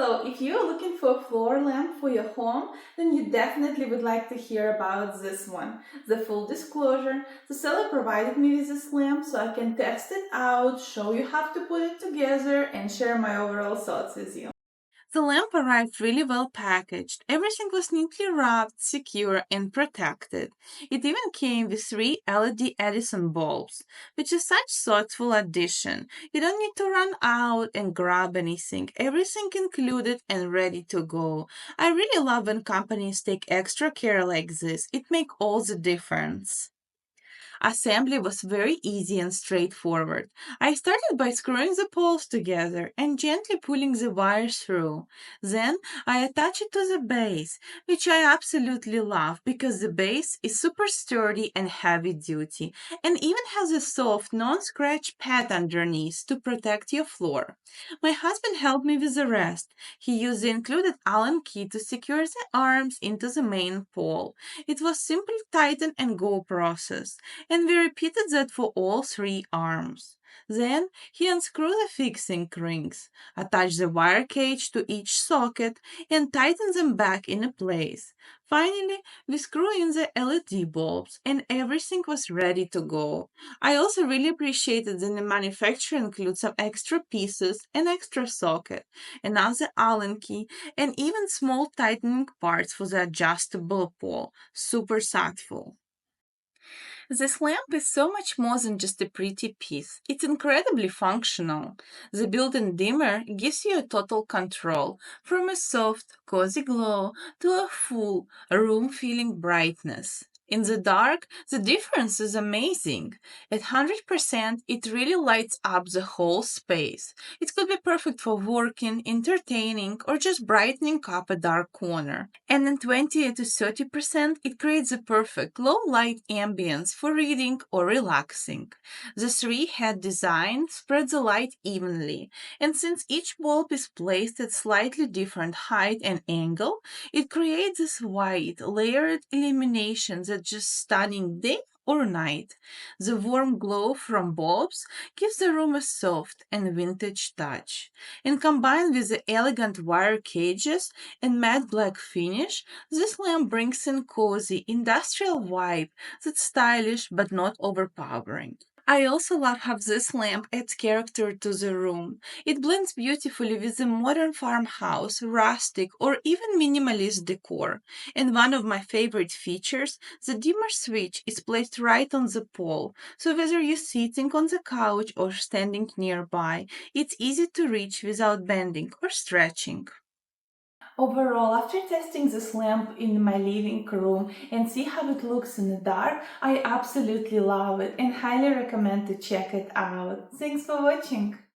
Hello, if you're looking for a floor lamp for your home, then you definitely would like to hear about this one. The full disclosure, the seller provided me with this lamp so I can test it out, show you how to put it together, and share my overall thoughts with you. The lamp arrived really well packaged. Everything was neatly wrapped, secure, and protected. It even came with three LED Edison bulbs, which is such thoughtful addition. You don't need to run out and grab anything. Everything included and ready to go. I really love when companies take extra care like this. It makes all the difference. Assembly was very easy and straightforward. I started by screwing the poles together and gently pulling the wires through. Then I attach it to the base, which I absolutely love because the base is super sturdy and heavy duty and even has a soft non-scratch pad underneath to protect your floor. My husband helped me with the rest. He used the included Allen key to secure the arms into the main pole. It was simple tighten and go process and we repeated that for all three arms. Then he unscrewed the fixing rings, attached the wire cage to each socket, and tightened them back in place. Finally, we screwed in the LED bulbs, and everything was ready to go. I also really appreciated that the manufacturer includes some extra pieces, an extra socket, another Allen key, and even small tightening parts for the adjustable pole. Super thoughtful. This lamp is so much more than just a pretty piece. It's incredibly functional. The built-in dimmer gives you a total control, from a soft, cozy glow to a full, room-filling brightness. In the dark, the difference is amazing. At 100%, it really lights up the whole space. It could be perfect for working, entertaining, or just brightening up a dark corner. And in 20 to 30%, it creates a perfect low light ambience for reading or relaxing. The three head design spreads the light evenly, and since each bulb is placed at slightly different height and angle, it creates this white, layered illumination that's just stunning day or night. The warm glow from bulbs gives the room a soft and vintage touch. And combined with the elegant wire cages and matte black finish, this lamp brings in cozy, industrial vibe that's stylish but not overpowering. I also love how this lamp adds character to the room. It blends beautifully with the modern farmhouse, rustic, or even minimalist decor. And one of my favorite features, the dimmer switch is placed right on the pole, so whether you're sitting on the couch or standing nearby, it's easy to reach without bending or stretching. Overall, after testing this lamp in my living room and see how it looks in the dark, I absolutely love it and highly recommend to check it out. Thanks for watching.